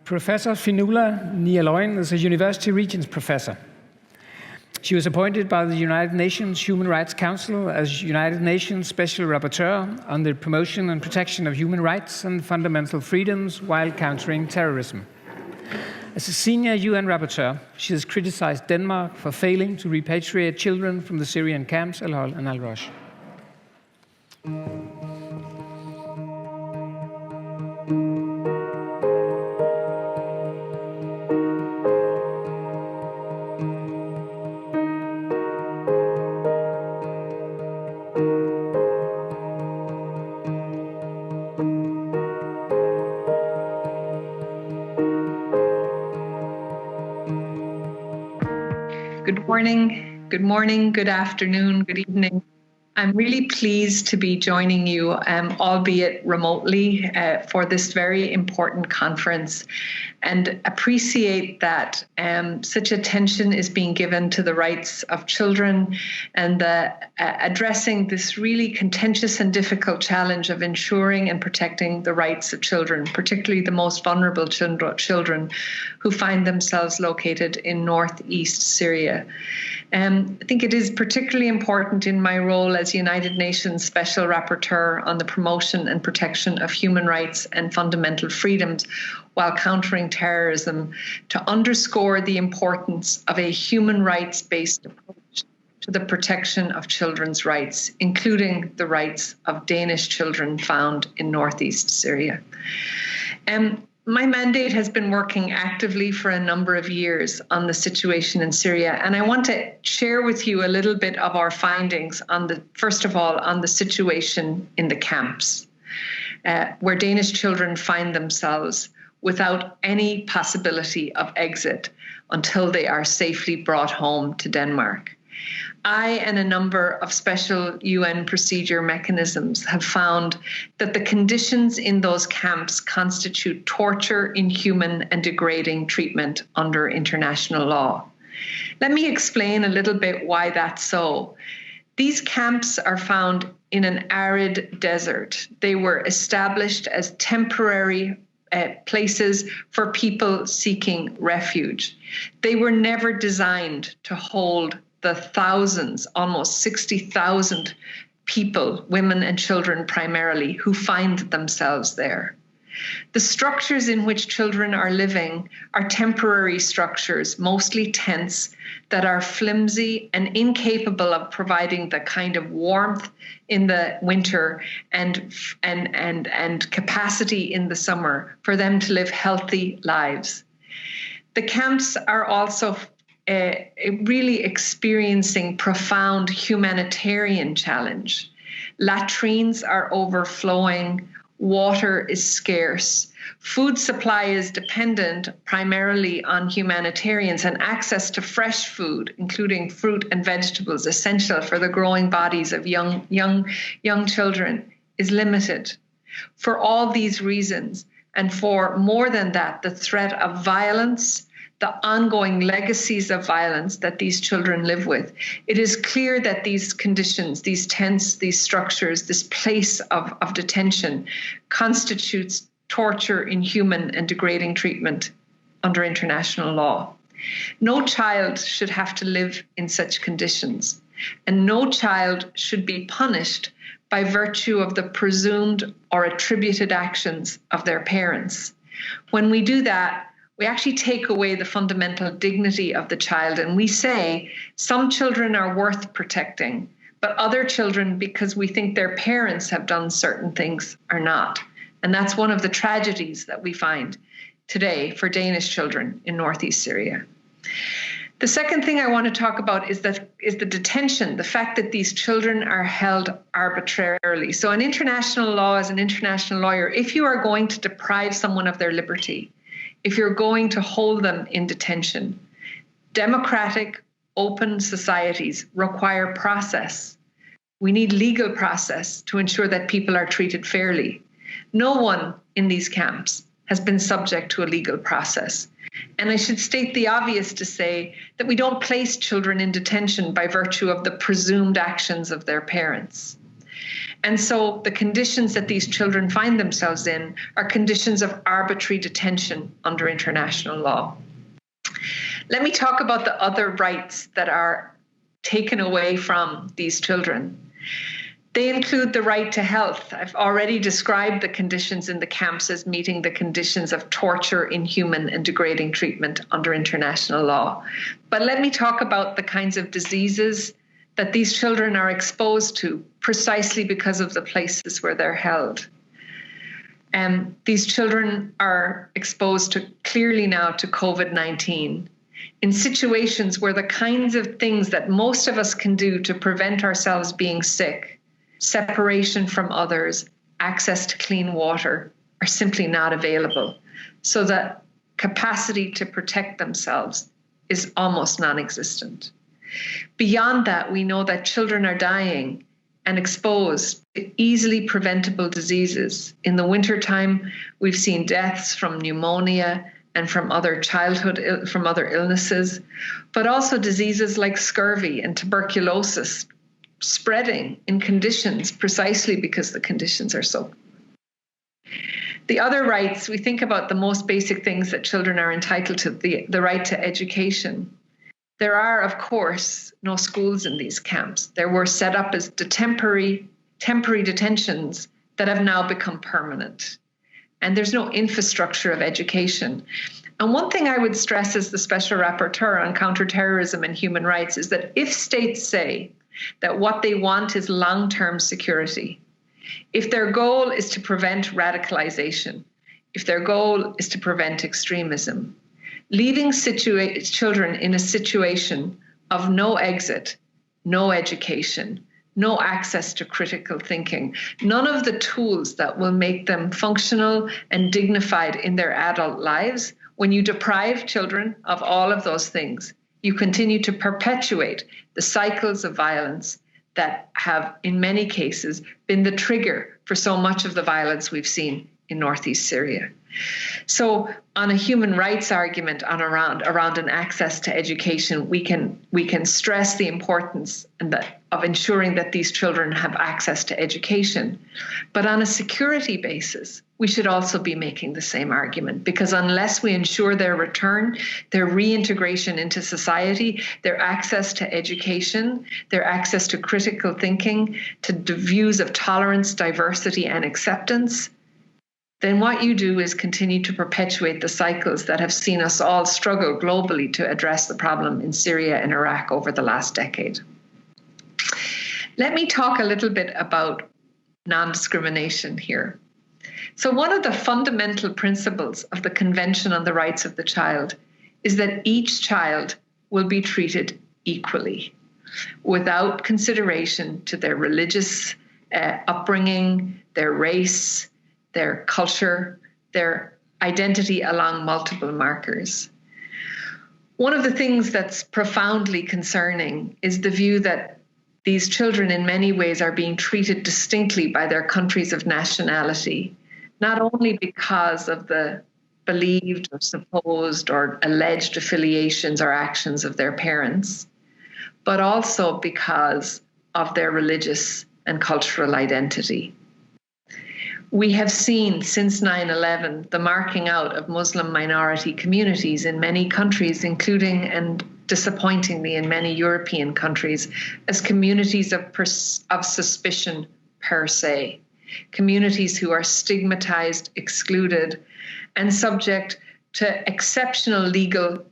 Professor Fionnuala Ni Aloin is a University Regents Professor. She was appointed by the United Nations Human Rights Council as United Nations Special Rapporteur on the promotion and protection of human rights and fundamental freedoms while countering terrorism. As a senior UN rapporteur, she has criticized Denmark for failing to repatriate children from the Syrian camps Al-Hol and Al-Rosh. Good morning, good afternoon, good evening. I'm really pleased to be joining you, albeit remotely, for this very important conference, and appreciate that such attention is being given to the rights of children and addressing this really contentious and difficult challenge of ensuring and protecting the rights of children, particularly the most vulnerable children who find themselves located in northeast Syria. I think it is particularly important in my role as United Nations Special Rapporteur on the promotion and protection of human rights and fundamental freedoms while countering terrorism to underscore the importance of a human rights-based approach to the protection of children's rights, including the rights of Danish children found in northeast Syria. My mandate has been working actively for a number of years on the situation in Syria, and I want to share with you a little bit of our findings first of all, on the situation in the camps, where Danish children find themselves without any possibility of exit until they are safely brought home to Denmark. I and a number of special UN procedure mechanisms have found that the conditions in those camps constitute torture, inhuman, and degrading treatment under international law. Let me explain a little bit why that's so. These camps are found in an arid desert. They were established as temporary places for people seeking refuge. They were never designed to hold the thousands, almost 60,000 people, women and children primarily, who find themselves there. The structures in which children are living are temporary structures, mostly tents, that are flimsy and incapable of providing the kind of warmth in the winter and capacity in the summer for them to live healthy lives. The camps are also really experiencing profound humanitarian challenge. Latrines are overflowing, water is scarce, food supply is dependent primarily on humanitarians, and access to fresh food, including fruit and vegetables essential for the growing bodies of young children, is limited. For all these reasons, and for more than that, the threat of violence, the ongoing legacies of violence that these children live with, it is clear that these conditions, these tents, these structures, this place of detention constitutes torture, inhuman, and degrading treatment under international law. No child should have to live in such conditions, and no child should be punished by virtue of the presumed or attributed actions of their parents. When we do that, we actually take away the fundamental dignity of the child, and we say some children are worth protecting, but other children, because we think their parents have done certain things, are not. And that's one of the tragedies that we find today for Danish children in northeast Syria. The second thing I want to talk about is the detention, the fact that these children are held arbitrarily. So in international law, as an international lawyer, if you are going to deprive someone of their liberty, if you're going to hold them in detention, democratic, open societies require process. We need legal process to ensure that people are treated fairly. No one in these camps has been subject to a legal process. And I should state the obvious to say that we don't place children in detention by virtue of the presumed actions of their parents. And so the conditions that these children find themselves in are conditions of arbitrary detention under international law. Let me talk about the other rights that are taken away from these children. They include the right to health. I've already described the conditions in the camps as meeting the conditions of torture, inhuman, and degrading treatment under international law. But let me talk about the kinds of diseases that these children are exposed to precisely because of the places where they're held. These children are exposed clearly now to COVID-19 in situations where the kinds of things that most of us can do to prevent ourselves being sick, separation from others, access to clean water, are simply not available. So the capacity to protect themselves is almost non-existent. Beyond that, we know that children are dying and exposed to easily preventable diseases. In the wintertime, we've seen deaths from pneumonia and from other illnesses, but also diseases like scurvy and tuberculosis spreading in conditions precisely because the conditions are so. The other rights, we think about the most basic things that children are entitled to, the right to education. There are, of course, no schools in these camps. There were set up as temporary detentions that have now become permanent. And there's no infrastructure of education. And one thing I would stress as the Special Rapporteur on counterterrorism and human rights is that if states say that what they want is long-term security, if their goal is to prevent radicalization, if their goal is to prevent extremism, leaving children in a situation of no exit, no education, no access to critical thinking, none of the tools that will make them functional and dignified in their adult lives, when you deprive children of all of those things, you continue to perpetuate the cycles of violence that have, in many cases, been the trigger for so much of the violence we've seen in northeast Syria. So on a human rights argument around an access to education, we can stress the importance of ensuring that these children have access to education. But on a security basis, we should also be making the same argument, because unless we ensure their return, their reintegration into society, their access to education, their access to critical thinking, to the views of tolerance, diversity, and acceptance, then what you do is continue to perpetuate the cycles that have seen us all struggle globally to address the problem in Syria and Iraq over the last decade. Let me talk a little bit about non-discrimination here. So one of the fundamental principles of the Convention on the Rights of the Child is that each child will be treated equally, without consideration to their religious upbringing, their race, their culture, their identity along multiple markers. One of the things that's profoundly concerning is the view that these children in many ways are being treated distinctly by their countries of nationality, not only because of the believed or supposed or alleged affiliations or actions of their parents, but also because of their religious and cultural identity. We have seen since 9/11 the marking out of Muslim minority communities in many countries, including and disappointingly in many European countries, as communities of suspicion per se, communities who are stigmatized, excluded, and subject to exceptional legal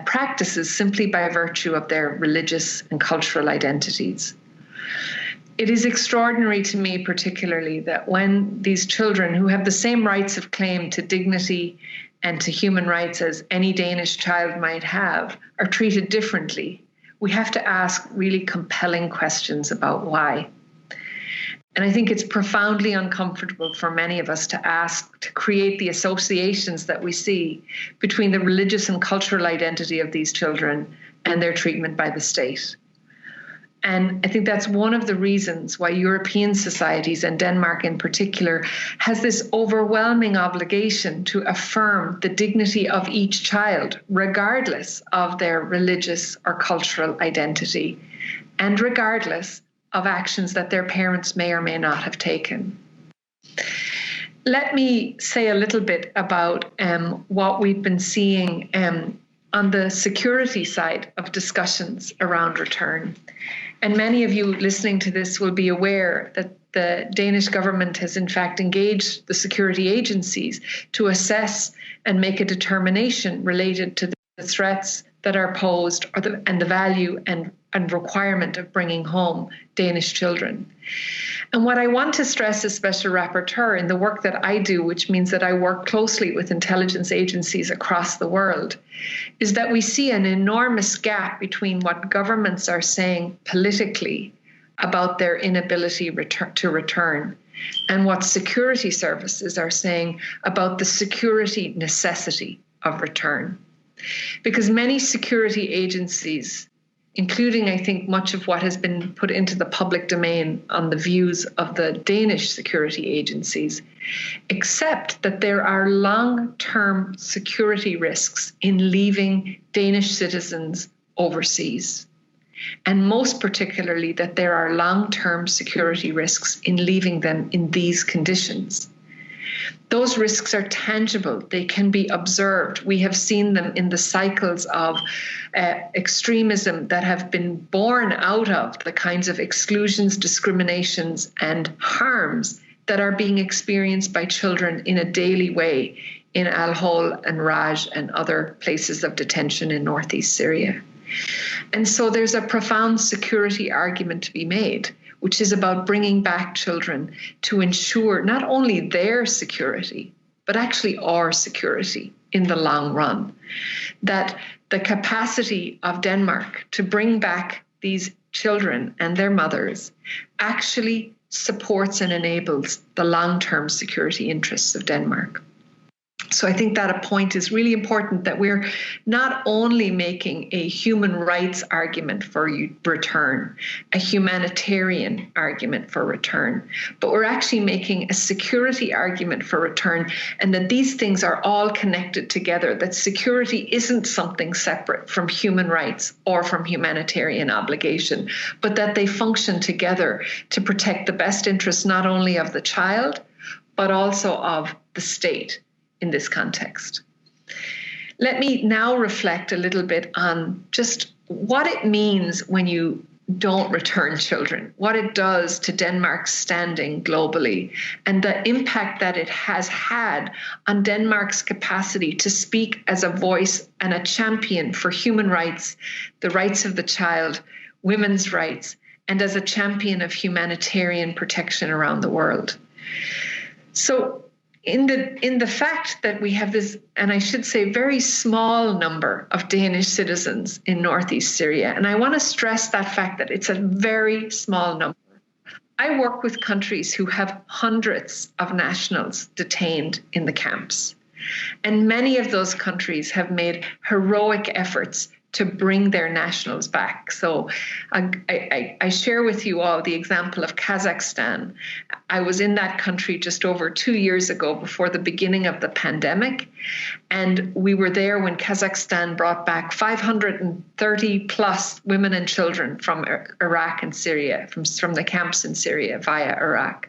practices simply by virtue of their religious and cultural identities. It is extraordinary to me, particularly, that when these children who have the same rights of claim to dignity and to human rights as any Danish child might have are treated differently, we have to ask really compelling questions about why. And I think it's profoundly uncomfortable for many of us to create the associations that we see between the religious and cultural identity of these children and their treatment by the state. And I think that's one of the reasons why European societies, and Denmark in particular, has this overwhelming obligation to affirm the dignity of each child, regardless of their religious or cultural identity, and regardless of actions that their parents may or may not have taken. Let me say a little bit about what we've been seeing on the security side of discussions around return. And many of you listening to this will be aware that the Danish government has in fact engaged the security agencies to assess and make a determination related to the threats that are posed and the value and requirement of bringing home Danish children. And what I want to stress as Special Rapporteur in the work that I do, which means that I work closely with intelligence agencies across the world, is that we see an enormous gap between what governments are saying politically about their inability to return and what security services are saying about the security necessity of return. Because many security agencies, including, I think, much of what has been put into the public domain on the views of the Danish security agencies, accept that there are long-term security risks in leaving Danish citizens overseas. And most particularly that there are long-term security risks in leaving them in these conditions. Those risks are tangible. They can be observed. We have seen them in the cycles of extremism that have been born out of the kinds of exclusions, discriminations, and harms that are being experienced by children in a daily way in Al-Hol and Raj and other places of detention in northeast Syria. And so there's a profound security argument to be made, which is about bringing back children to ensure not only their security, but actually our security in the long run. That the capacity of Denmark to bring back these children and their mothers actually supports and enables the long-term security interests of Denmark. So I think that a point is really important, that we're not only making a human rights argument for return, a humanitarian argument for return, but we're actually making a security argument for return, and that these things are all connected together, that security isn't something separate from human rights or from humanitarian obligation, but that they function together to protect the best interests not only of the child, but also of the state in this context. Let me now reflect a little bit on just what it means when you don't return children, what it does to Denmark's standing globally, and the impact that it has had on Denmark's capacity to speak as a voice and a champion for human rights, the rights of the child, women's rights, and as a champion of humanitarian protection around the world. So in the fact that we have this, and I should say very small number of Danish citizens in northeast Syria, and I want to stress that fact that it's a very small number. I work with countries who have hundreds of nationals detained in the camps, and many of those countries have made heroic efforts to bring their nationals back. So I share with you all the example of Kazakhstan. I was in that country just over 2 years ago before the beginning of the pandemic. And we were there when Kazakhstan brought back 530 plus women and children from Iraq and Syria, from the camps in Syria via Iraq.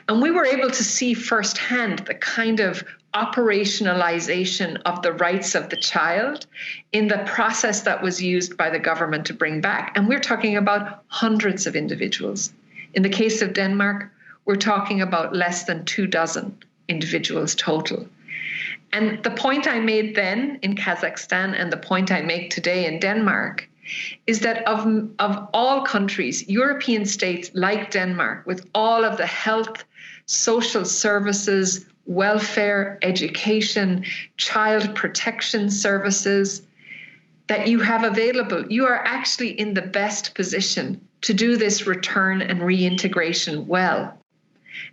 And we were able to see firsthand the kind of operationalization of the rights of the child in the process that was used by the government to bring back. And we're talking about hundreds of individuals. In the case of Denmark, we're talking about less than 24 individuals total. And the point I made then in Kazakhstan and the point I make today in Denmark is that of all countries, European states like Denmark, with all of the health, social services, welfare, education, child protection services that you have available, you are actually in the best position to do this return and reintegration well,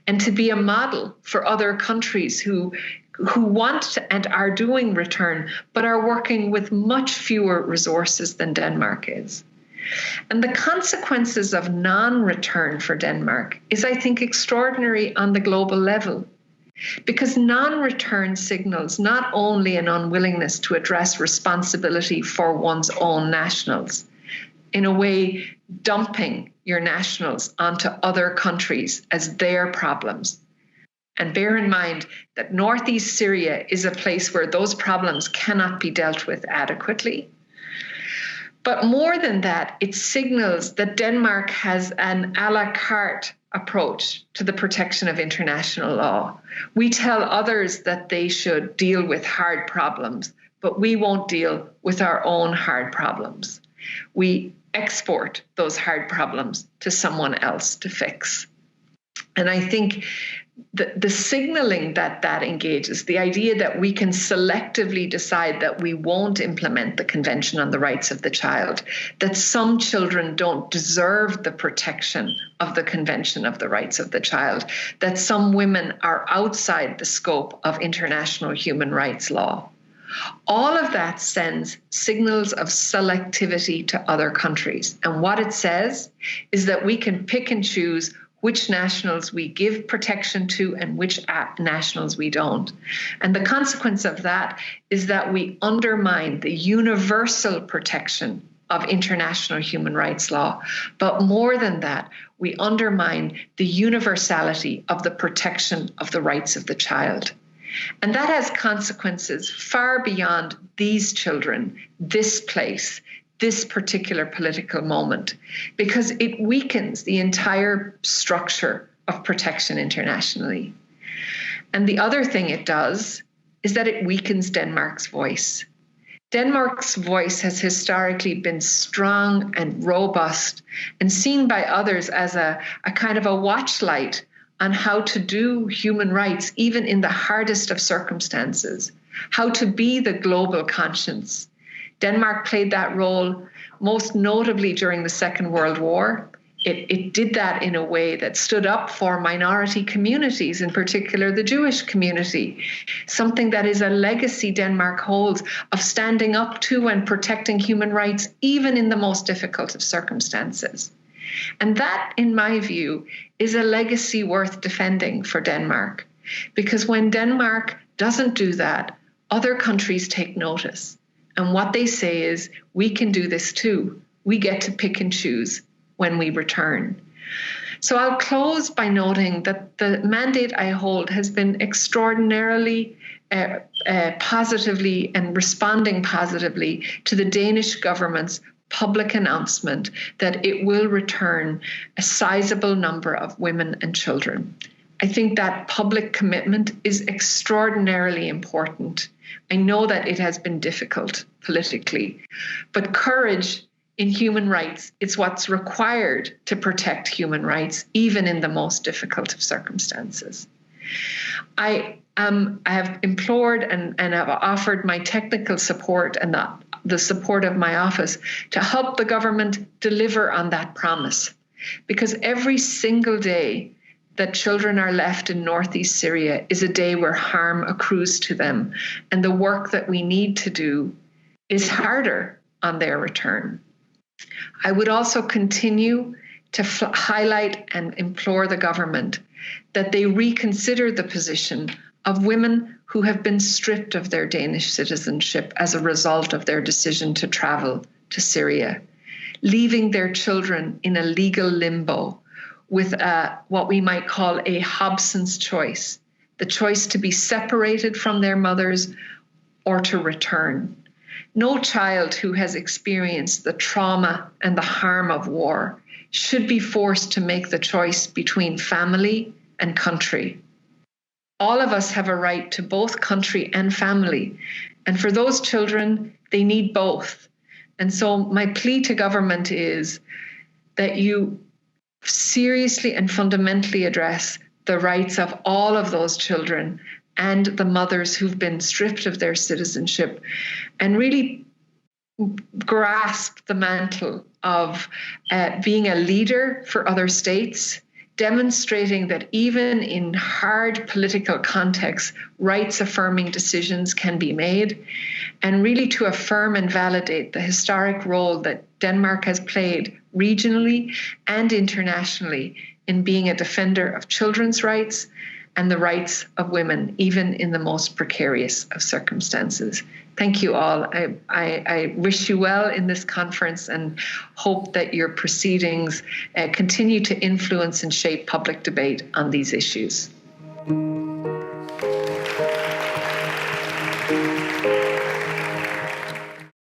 and to be a model for other countries who want to, and are doing return, but are working with much fewer resources than Denmark is. And the consequences of non-return for Denmark is, I think, extraordinary on the global level. Because non-return signals not only an unwillingness to address responsibility for one's own nationals, in a way dumping your nationals onto other countries as their problems. And bear in mind that northeast Syria is a place where those problems cannot be dealt with adequately. But more than that, it signals that Denmark has an a la carte approach to the protection of international law. We tell others that they should deal with hard problems, but we won't deal with our own hard problems. We export those hard problems to someone else to fix. And I think the signaling that engages, the idea that we can selectively decide that we won't implement the Convention on the Rights of the Child, that some children don't deserve the protection of the Convention of the Rights of the Child, that some women are outside the scope of international human rights law. All of that sends signals of selectivity to other countries. And what it says is that we can pick and choose which nationals we give protection to and which nationals we don't. And the consequence of that is that we undermine the universal protection of international human rights law. But more than that, we undermine the universality of the protection of the rights of the child. And that has consequences far beyond these children, this place, this particular political moment, because it weakens the entire structure of protection internationally. And the other thing it does is that it weakens Denmark's voice. Denmark's voice has historically been strong and robust and seen by others as a kind of a watchlight on how to do human rights, even in the hardest of circumstances, how to be the global conscience. Denmark played that role most notably during the Second World War. It did that in a way that stood up for minority communities, in particular the Jewish community, something that is a legacy Denmark holds of standing up to and protecting human rights, even in the most difficult of circumstances. And that, in my view, is a legacy worth defending for Denmark, because when Denmark doesn't do that, other countries take notice. And what they say is, we can do this too. We get to pick and choose when we return. So I'll close by noting that the mandate I hold has been extraordinarily positively and responding positively to the Danish government's public announcement that it will return a sizable number of women and children. I think that public commitment is extraordinarily important. I know that it has been difficult politically, but courage in human rights is what's required to protect human rights, even in the most difficult of circumstances. I have implored and have offered my technical support and the support of my office to help the government deliver on that promise, because every single day that children are left in northeast Syria is a day where harm accrues to them, and the work that we need to do is harder on their return. I would also continue to highlight and implore the government that they reconsider the position of women who have been stripped of their Danish citizenship as a result of their decision to travel to Syria, leaving their children in a legal limbo with what we might call a Hobson's choice, the choice to be separated from their mothers or to return. No child who has experienced the trauma and the harm of war should be forced to make the choice between family and country. All of us have a right to both country and family. And for those children, they need both. And so my plea to government is that you seriously and fundamentally address the rights of all of those children and the mothers who've been stripped of their citizenship, and really grasp the mantle of being a leader for other states, demonstrating that even in hard political contexts, rights-affirming decisions can be made, and really to affirm and validate the historic role that Denmark has played regionally and internationally in being a defender of children's rights and the rights of women, even in the most precarious of circumstances. Thank you all. I wish you well in this conference and hope that your proceedings continue to influence and shape public debate on these issues.